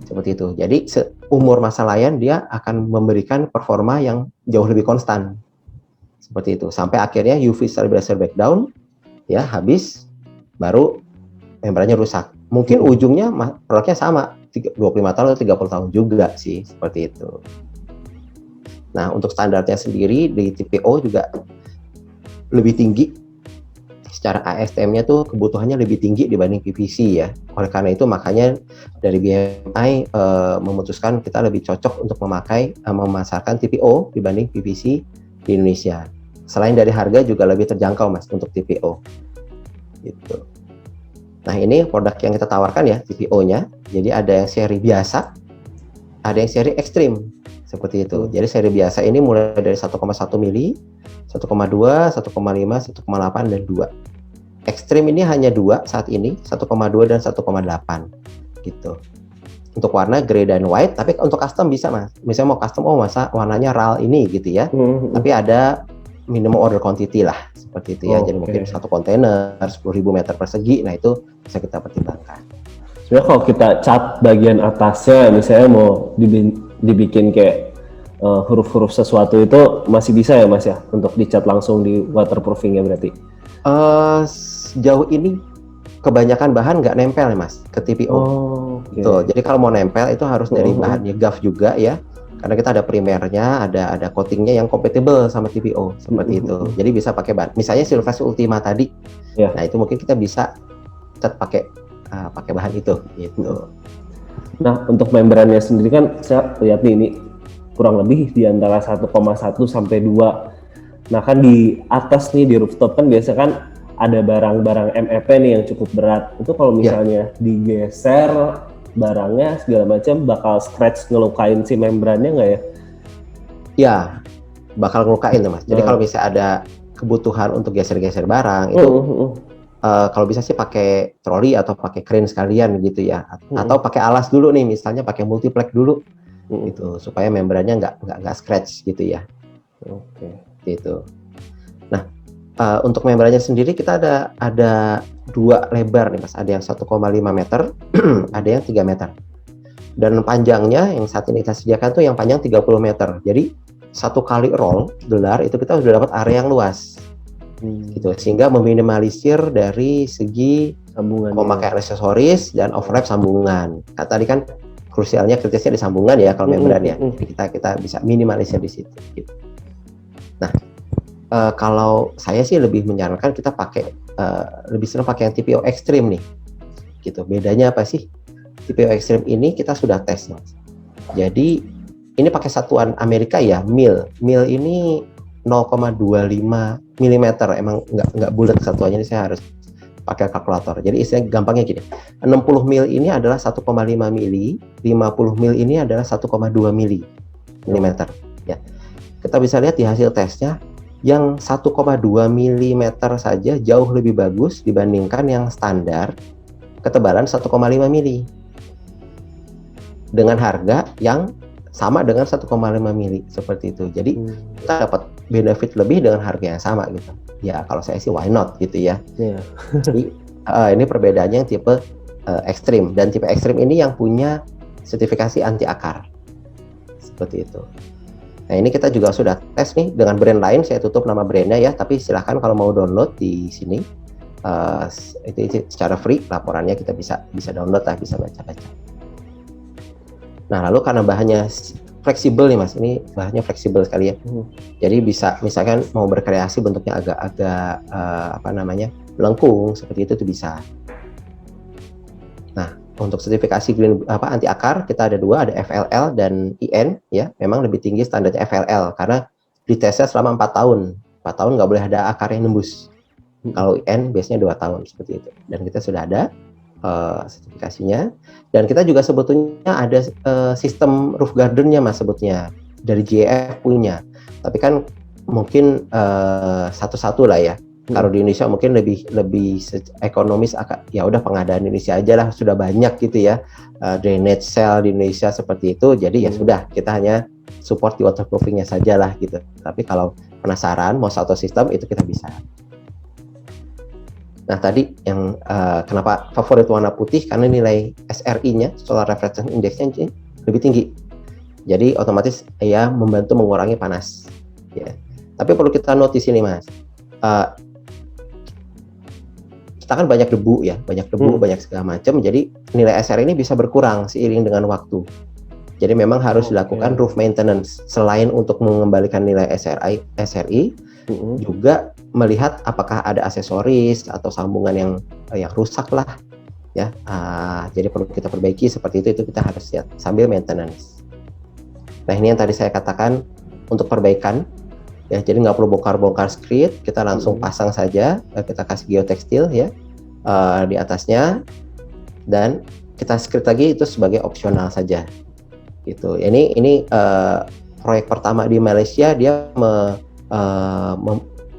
Seperti itu. Jadi, seumur massa layan dia akan memberikan performa yang jauh lebih konstan. Seperti itu. Sampai akhirnya UV stabilizer breakdown, ya habis, baru membrannya rusak. Mungkin ujungnya produknya sama, 25 tahun atau 30 tahun juga sih, seperti itu. Nah, untuk standarnya sendiri di TPO juga lebih tinggi. Secara ASTM-nya tuh kebutuhannya lebih tinggi dibanding PVC ya. Oleh karena itu makanya dari BMI memutuskan kita lebih cocok untuk memasarkan TPO dibanding PVC di Indonesia. Selain dari harga juga lebih terjangkau Mas untuk TPO. Gitu. Nah, ini produk yang kita tawarkan ya, TPO-nya. Jadi ada yang seri biasa, ada yang seri ekstrim, seperti itu. Jadi seri biasa ini mulai dari 1,1 mili, 1,2, 1,5, 1,8, dan 2. Ekstrim ini hanya 2 saat ini, 1,2 dan 1,8 gitu. Untuk warna grey dan white, tapi untuk custom bisa Mas. Misalnya mau custom, masa warnanya RAL ini gitu ya. Tapi ada minimum order quantity lah, seperti itu ya. Jadi mungkin satu kontainer 10.000 meter persegi, nah itu bisa kita pertimbangkan. Sebenarnya kalau kita cat bagian atasnya, misalnya mau dibikin kayak huruf-huruf sesuatu, itu masih bisa ya Mas ya, untuk dicat langsung di waterproofing-nya berarti? Sejauh ini kebanyakan bahan nggak nempel ya Mas ke TPO. Betul. Jadi kalau mau nempel itu harus dari bahannya GAF juga ya. Karena kita ada primernya, ada coatingnya yang compatible sama TPO seperti itu. Jadi bisa pakai bahan, misalnya Silvest Ultima tadi. Nah itu mungkin kita bisa cat pakai bahan itu. Gitu. Nah untuk membrannya sendiri kan saya lihat nih ini kurang lebih di antara 1,1 sampai 2. Nah kan di atas nih di rooftop kan biasa kan ada barang-barang MEP nih yang cukup berat. Itu kalau misalnya digeser barangnya segala macam bakal scratch, ngelukain si membrannya nggak ya? Ya, bakal ngelukain tuh Mas. Jadi kalau misalnya ada kebutuhan untuk geser-geser barang itu kalau bisa sih pakai troli atau pakai crane sekalian gitu ya. Atau pakai alas dulu nih, misalnya pakai multiplex dulu gitu supaya membrannya nggak scratch gitu ya. Gitu. Nah, untuk membrannya sendiri kita ada 2 lebar nih Mas, ada yang 1,5 meter, ada yang 3 meter. Dan panjangnya yang saat ini kita sediakan tuh yang panjang 30 meter. Jadi 1 kali roll gelar itu kita sudah dapat area yang luas. Gitu, sehingga meminimalisir dari segi Sambungan memakai aksesoris dan overlap sambungan. Nah, tadi kan kritisnya di sambungan ya kalau membran ya. Kita bisa minimalisir di situ. Gitu. Nah, kalau saya sih lebih menyarankan kita lebih sering pakai yang TPO Extreme nih. Gitu. Bedanya apa sih? TPO Extreme ini kita sudah tes. Jadi ini pakai satuan Amerika ya, mil. Mil ini 0,25 mm, emang nggak bulat satuannya, ini saya harus pakai kalkulator. Jadi istilahnya gampangnya gini, 60 mil ini adalah 1,5 mili, 50 mil ini adalah 1,2 mm. Ya. Kita bisa lihat di hasil tesnya, yang 1,2 mm saja jauh lebih bagus dibandingkan yang standar ketebalan 1,5 mili. Dengan harga yang sama dengan 1,5 mili seperti itu. Jadi kita dapat benefit lebih dengan harga yang sama gitu. Ya kalau saya sih why not gitu ya. Jadi ini perbedaannya yang tipe ekstrim, dan tipe ekstrim ini yang punya sertifikasi anti akar seperti itu. Nah ini kita juga sudah tes nih dengan brand lain, saya tutup nama brandnya ya, tapi silahkan kalau mau download di sini itu secara free, laporannya kita bisa download lah, bisa baca-baca. Nah, lalu karena bahannya fleksibel nih Mas, ini bahannya fleksibel sekali ya. Jadi bisa misalkan mau berkreasi bentuknya agak melengkung seperti itu tuh bisa. Nah, untuk sertifikasi green anti akar kita ada 2, ada FLL dan IN ya. Memang lebih tinggi standarnya FLL karena ditesnya selama 4 tahun. 4 tahun nggak boleh ada akar yang nembus. Kalau IN biasanya 2 tahun seperti itu. Dan kita sudah ada sertifikasinya, dan kita juga sebetulnya ada sistem roof gardennya Mas, sebutnya dari JF punya, tapi kan mungkin satu-satu lah ya. Kalau di Indonesia mungkin lebih ekonomis, ya udah pengadaan Indonesia aja lah, sudah banyak gitu ya, drainage cell di Indonesia seperti itu, jadi ya sudah kita hanya support di waterproofingnya saja lah gitu. Tapi kalau penasaran mau satu sistem itu kita bisa. Nah tadi yang kenapa favorit warna putih, karena nilai SRI-nya, Solar Reflection Index-nya lebih tinggi. Jadi otomatis ya membantu mengurangi panas. Ya. Tapi perlu kita note di sini Mas, kita kan banyak debu ya, banyak segala macam. Jadi nilai SRI ini bisa berkurang seiring dengan waktu. Jadi memang harus dilakukan roof maintenance selain untuk mengembalikan nilai SRI, juga melihat apakah ada aksesoris atau sambungan yang rusak lah ya. Jadi perlu kita perbaiki seperti itu kita harus lihat sambil maintenance. Nah ini yang tadi saya katakan untuk perbaikan ya, jadi nggak perlu bongkar skrit, kita langsung pasang saja, kita kasih geotekstil ya di atasnya, dan kita skrit lagi itu sebagai opsional saja gitu. Ini proyek pertama di Malaysia, dia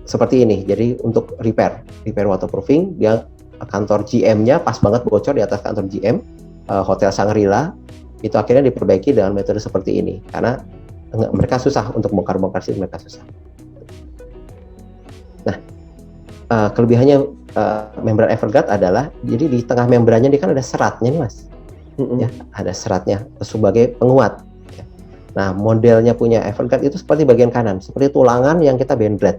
seperti ini. Jadi untuk repair waterproofing, dia kantor GM-nya pas banget bocor di atas kantor GM, Hotel Shangri-La, itu akhirnya diperbaiki dengan metode seperti ini karena mereka susah untuk bongkar sih, mereka susah. Nah, kelebihannya membran Everguard adalah, jadi di tengah membrannya ini kan ada seratnya nih Mas, ya, ada seratnya sebagai penguat. Nah, modelnya punya Everguard itu seperti bagian kanan, seperti tulangan yang kita bendret.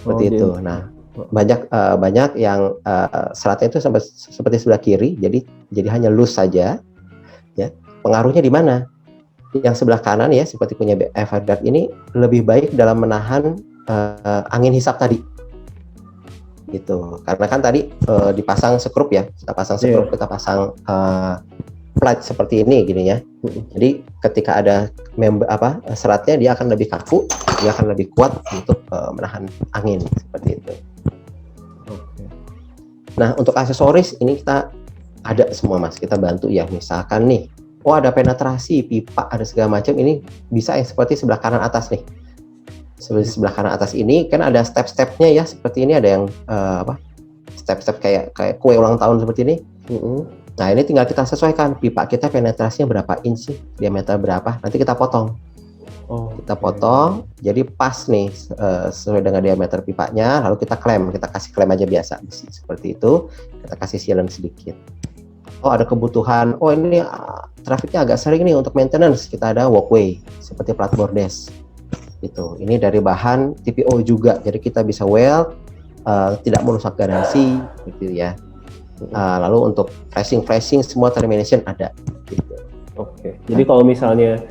Seperti itu. Nah, banyak yang seratnya itu seperti sebelah kiri, jadi hanya loose saja. Ya, pengaruhnya di mana? Yang sebelah kanan ya, seperti punya Everguard ini lebih baik dalam menahan angin hisap tadi. Gitu. Karena kan tadi dipasang skrup ya, kita pasang skrup, kita pasang plate seperti ini gini ya. Jadi ketika ada seratnya, dia akan lebih kaku, dia akan lebih kuat untuk menahan angin seperti itu. Nah untuk aksesoris ini kita ada semua Mas, kita bantu ya. Misalkan nih, ada penetrasi pipa, ada segala macam, ini bisa yang seperti sebelah kanan atas nih. Sebelah kanan atas ini kan ada step-stepnya ya, seperti ini ada yang step-step kayak kue ulang tahun seperti ini. Nah ini tinggal kita sesuaikan pipa kita penetrasinya berapa inch sih, diameter berapa, nanti kita potong. Oh, Kita potong, jadi pas nih sesuai dengan diameter pipanya, lalu kita kasih klem aja biasa, besi seperti itu, kita kasih sealant sedikit. Oh ada kebutuhan, oh ini trafiknya agak sering nih untuk maintenance, kita ada walkway seperti plat bordes. Gitu. Ini dari bahan TPO juga, jadi kita bisa weld, tidak merusak garansi, gitu ya. Lalu untuk flashing semua termination ada. Gitu. Oke. Jadi kalau misalnya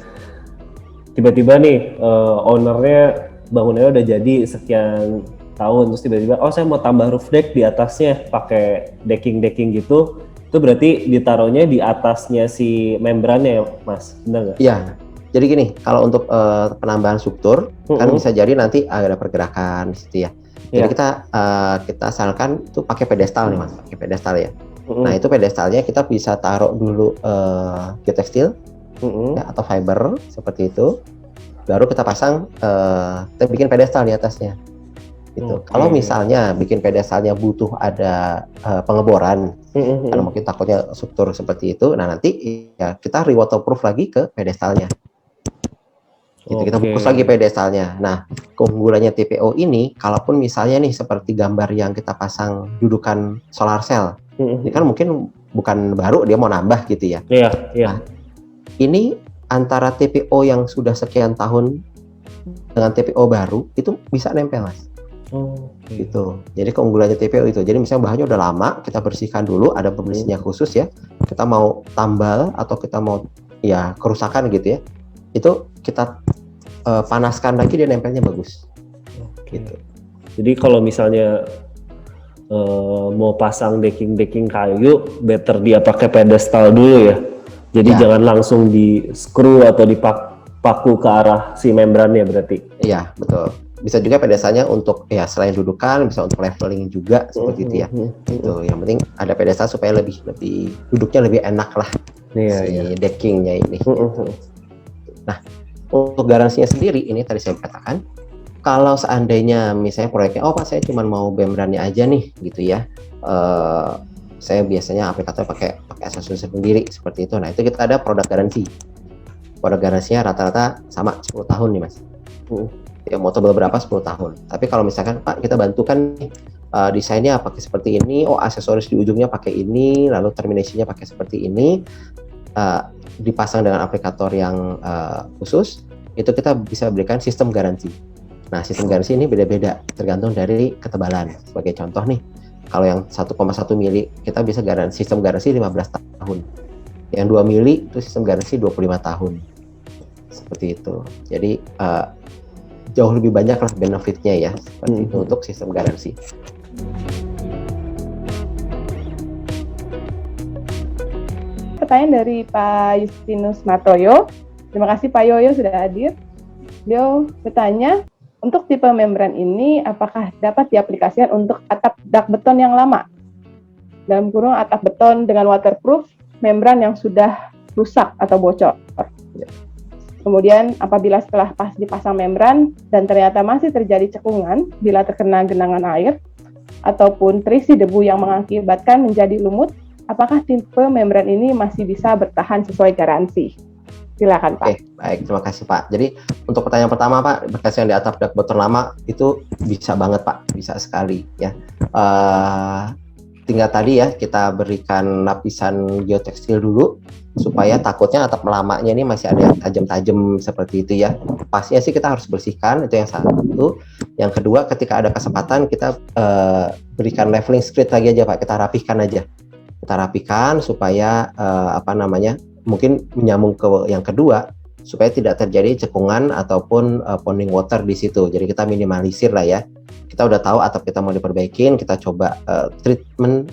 tiba-tiba nih ownernya bangunannya udah jadi sekian tahun, terus tiba-tiba saya mau tambah roof deck di atasnya pakai decking gitu, itu berarti ditaruhnya di atasnya si membrannya ya Mas, benar nggak? Iya, jadi gini, kalau untuk penambahan struktur kan bisa jadi nanti ada pergerakan di situ ya. Jadi kita sarankan itu pakai pedestal nih Mas, pakai pedestal ya. Nah itu pedestalnya kita bisa taruh dulu geotekstil ya, atau fiber seperti itu. Baru kita pasang, kita bikin pedestal di atasnya. Gitu. Kalau misalnya bikin pedestalnya butuh ada pengeboran, karena mungkin takutnya struktur seperti itu, nah nanti ya kita re-waterproof lagi ke pedestalnya. Gitu, kita bungkus lagi pedestalnya. Nah, keunggulannya TPO ini, kalaupun misalnya nih seperti gambar yang kita pasang dudukan solar cell, ini kan mungkin bukan baru, dia mau nambah gitu ya. Iya. Nah, ini antara TPO yang sudah sekian tahun dengan TPO baru itu bisa nempel Mas. Gitu. Jadi keunggulannya TPO itu. Jadi misalnya bahannya udah lama, kita bersihkan dulu, ada pembersihnya khusus ya. Kita mau tambal atau kita mau ya kerusakan gitu ya. Itu kita panaskan lagi, dia nempelnya bagus. Gitu. Jadi kalau misalnya mau pasang decking kayu, better dia pakai pedestal dulu ya. Jadi jangan langsung di screw atau dipaku ke arah si membrannya berarti. Iya, betul. Bisa juga pedestalnya untuk ya selain dudukan, bisa untuk leveling juga seperti itu ya. Itu yang penting ada pedestal supaya lebih duduknya lebih enak lah deckingnya ini. Nah, untuk garansinya sendiri ini tadi saya katakan, kalau seandainya misalnya proyeknya, Pak saya cuma mau membrannya aja nih gitu ya. Saya biasanya aplikator pakai aksesoris sendiri seperti itu. Nah, itu kita ada produk garansi. Produk garansinya rata-rata sama 10 tahun nih Mas. Ya motor beberapa 10 tahun. Tapi kalau misalkan Pak kita bantukan nih desainnya pakai seperti ini, aksesoris di ujungnya pakai ini, lalu terminasinya pakai seperti ini, dipasang dengan aplikator yang khusus, itu kita bisa berikan sistem garansi. Nah, sistem garansi ini beda-beda tergantung dari ketebalan. Sebagai contoh nih, kalau yang 1,1 mili kita bisa sistem garansi 15 tahun. Yang 2 mili itu sistem garansi 25 tahun. Seperti itu. Jadi jauh lebih banyak lah benefitnya ya seperti itu untuk sistem garansi. Pertanyaan dari Pak Justinus Matoyo. Terima kasih Pak Yoyo sudah hadir. Beliau bertanya, untuk tipe membran ini apakah dapat diaplikasikan untuk atap dak beton yang lama? Dalam kurung atap beton dengan waterproof, membran yang sudah rusak atau bocor. Kemudian apabila setelah dipasang membran dan ternyata masih terjadi cekungan bila terkena genangan air ataupun terisi debu yang mengakibatkan menjadi lumut, apakah tipe membran ini masih bisa bertahan sesuai garansi? Silakan Pak. Oke, baik, terima kasih Pak. Jadi untuk pertanyaan pertama Pak, berkas yang di atap dak beton lama itu bisa banget Pak, bisa sekali ya. Tinggal tadi ya kita berikan lapisan geotekstil dulu supaya takutnya atap lamanya ini masih ada yang tajam-tajam seperti itu ya. Pastinya sih kita harus bersihkan, itu yang satu. Yang kedua, ketika ada kesempatan kita berikan leveling script lagi aja Pak, kita rapihkan aja. Kita rapihkan supaya mungkin menyambung ke yang kedua supaya tidak terjadi cekungan ataupun ponding water di situ. Jadi kita minimalisir lah ya. Kita udah tahu atap kita mau diperbaikin, kita coba treatment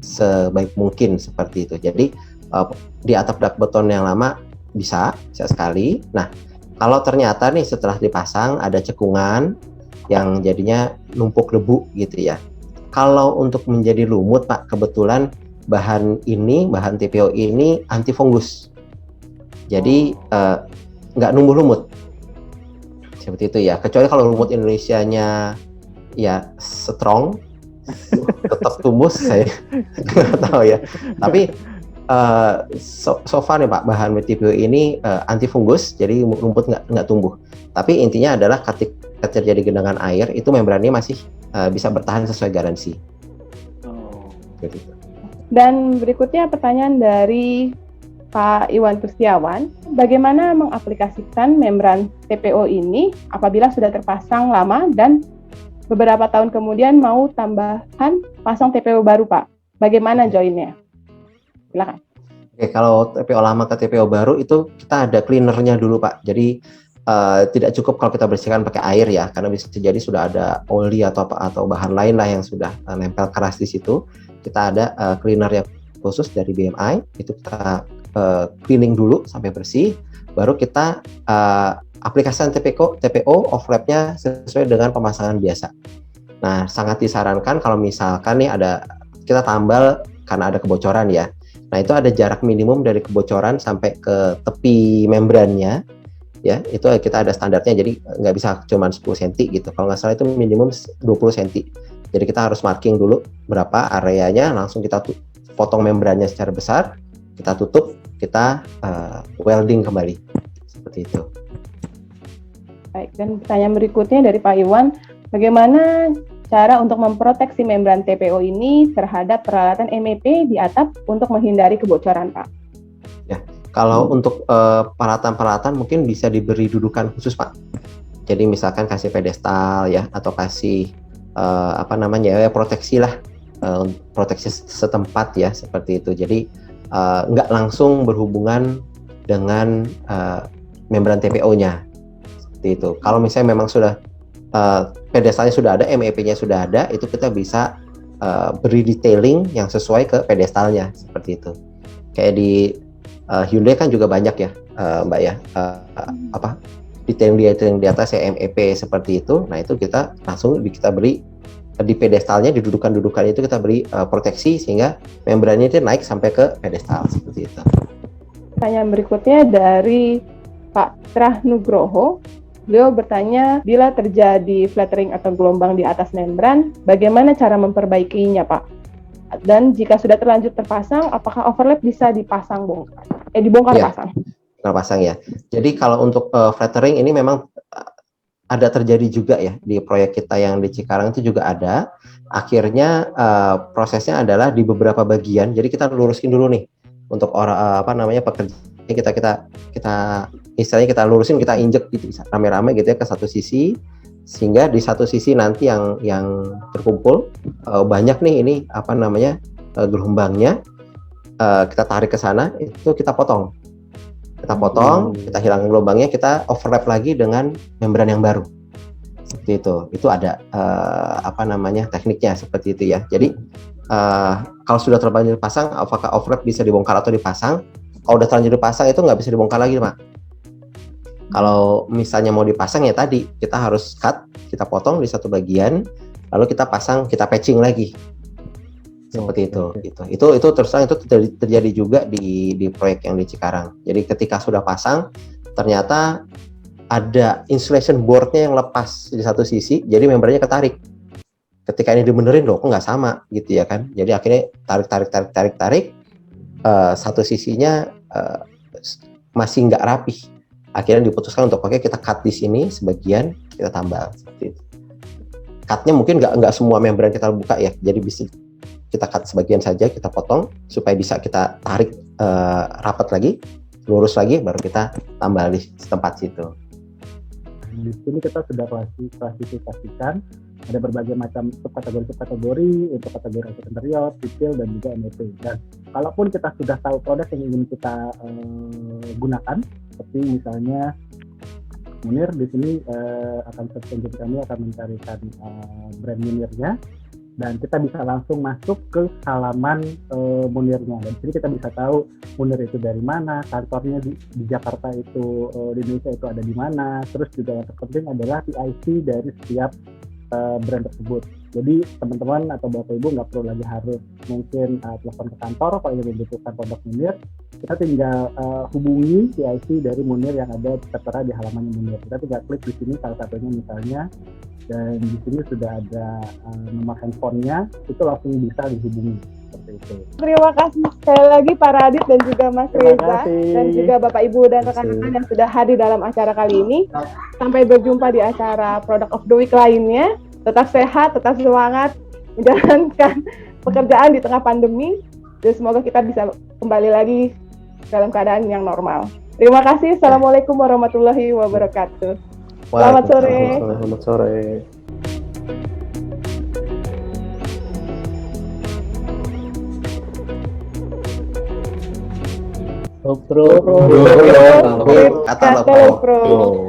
sebaik mungkin seperti itu. Jadi di atap dak beton yang lama bisa sekali. Nah, kalau ternyata nih setelah dipasang ada cekungan yang jadinya numpuk debu gitu ya. Kalau untuk menjadi lumut Pak, kebetulan bahan TPO ini antifungus. Jadi nggak numbuh lumut. Seperti itu ya. Kecuali kalau lumut Indonesianya ya strong, tetap tumbuh, saya nggak tahu ya. Tapi so far nih Pak, bahan TPO ini anti fungus, jadi rumput nggak tumbuh. Tapi intinya adalah ketika terjadi genangan air, itu membrannya masih bisa bertahan sesuai garansi. Gitu. Dan berikutnya pertanyaan dari Pak Iwan Tustiawan, bagaimana mengaplikasikan membran TPO ini apabila sudah terpasang lama dan beberapa tahun kemudian mau tambahan pasang TPO baru Pak? Bagaimana joinnya? Silakan. Oke, kalau TPO lama ke TPO baru itu kita ada cleanernya dulu Pak. Jadi tidak cukup kalau kita bersihkan pakai air ya, karena bisa jadi sudah ada oli atau bahan lain lah yang sudah nempel keras di situ. Kita ada cleaner yang khusus dari BMI, itu kita cleaning dulu sampai bersih, baru kita aplikasikan TPO overlap-nya sesuai dengan pemasangan biasa. Nah, sangat disarankan kalau misalkan nih kita tambal karena ada kebocoran ya. Nah, itu ada jarak minimum dari kebocoran sampai ke tepi membrannya, ya, itu kita ada standarnya, jadi nggak bisa cuma 10 cm gitu. Kalau nggak salah itu minimum 20 cm. Jadi kita harus marking dulu berapa areanya, langsung kita potong membrannya secara besar, kita tutup, kita welding kembali. Seperti itu. Baik, dan pertanyaan berikutnya dari Pak Iwan, bagaimana cara untuk memproteksi membran TPO ini terhadap peralatan MEP di atap untuk menghindari kebocoran, Pak? Ya, kalau untuk peralatan-peralatan mungkin bisa diberi dudukan khusus, Pak. Jadi misalkan kasih pedestal ya, atau kasih proteksi lah, proteksi setempat ya, seperti itu. Jadi nggak langsung berhubungan dengan membran TPO-nya, seperti itu. Kalau misalnya memang sudah pedestalnya sudah ada, MEP-nya sudah ada, itu kita bisa beri detailing yang sesuai ke pedestalnya, seperti itu. Kayak di Hyundai kan juga banyak ya, Mbak ya, detailing di atas ya, MEP seperti itu. Nah, itu kita langsung kita beri di pedestalnya, di dudukan-dudukan itu kita beri proteksi sehingga membrannya itu naik sampai ke pedestal, seperti itu. Pertanyaan berikutnya dari Pak Trah Nugroho. Beliau bertanya, bila terjadi flattering atau gelombang di atas membran, bagaimana cara memperbaikinya, Pak? Dan jika sudah terlanjur terpasang, apakah overlap bisa dibongkar ya, pasang? Pasang ya. Jadi kalau untuk flattering ini memang ada terjadi juga ya di proyek kita yang di Cikarang itu juga ada. Akhirnya prosesnya adalah di beberapa bagian. Jadi kita lurusin dulu nih untuk pekerja, kita istilahnya kita lurusin, kita injek gitu rame-rame gitu ya ke satu sisi, sehingga di satu sisi nanti yang terkumpul banyak nih ini gelombangnya, kita tarik ke sana, itu kita potong, kita hilangin gelombangnya, kita overlap lagi dengan membran yang baru, seperti itu ada tekniknya seperti itu ya. Jadi kalau sudah terlanjur dipasang, apakah overlap bisa dibongkar atau dipasang? Kalau udah terlanjur dipasang itu nggak bisa dibongkar lagi, Pak. Kalau misalnya mau dipasang ya tadi kita harus cut, kita potong di satu bagian, lalu kita pasang, kita patching lagi, seperti itu. Itu terus terang itu terjadi juga di proyek yang di Cikarang. Jadi ketika sudah pasang, ternyata ada insulation boardnya yang lepas di satu sisi, jadi membrannya ketarik. Ketika ini dibenerin loh, kok nggak sama gitu ya kan? Jadi akhirnya tarik, satu sisinya masih nggak rapih. Akhirnya diputuskan untuk kita cut di sini sebagian, kita tambal seperti itu. Cutnya mungkin nggak semua membran kita buka ya, jadi bisa kita cut sebagian saja, kita potong supaya bisa kita tarik rapat lagi, lurus lagi, baru kita tambal di tempat situ. Di sini kita sudah klasifikasikan ada berbagai macam subkategori untuk kategori interior, sipil, dan juga MEP. Dan kalaupun kita sudah tahu produk yang ingin kita gunakan, seperti misalnya Munir di sini kami akan mencarikan brand Munirnya, dan kita bisa langsung masuk ke halaman Munirnya. Dan di sini kita bisa tahu Munir itu dari mana, kantornya di Jakarta itu, di Indonesia itu ada di mana. Terus juga yang terpenting adalah PIC dari setiap brand tersebut. Jadi teman-teman atau Bapak Ibu nggak perlu lagi harus mungkin telepon ke kantor kalau ingin membutuhkan produk Munir. Kita tinggal hubungi CIC dari Munir yang ada tertera di halaman Munir. Kita tinggal klik di sini salah satunya misalnya, dan di sini sudah ada nomor handphonenya, itu langsung bisa dihubungi seperti itu. Terima kasih sekali lagi Pak Radit dan juga Mas Terima Reza kasih. dan juga Bapak Ibu dan rekan-rekan yang sudah hadir dalam acara kali ini. Sampai berjumpa di acara Product of the Week lainnya. Tetap sehat, tetap semangat menjalankan pekerjaan di tengah pandemi, dan semoga kita bisa kembali lagi dalam keadaan yang normal. Terima kasih. Assalamualaikum warahmatullahi wabarakatuh. Selamat sore. Selamat sore. Kata lo, Pro.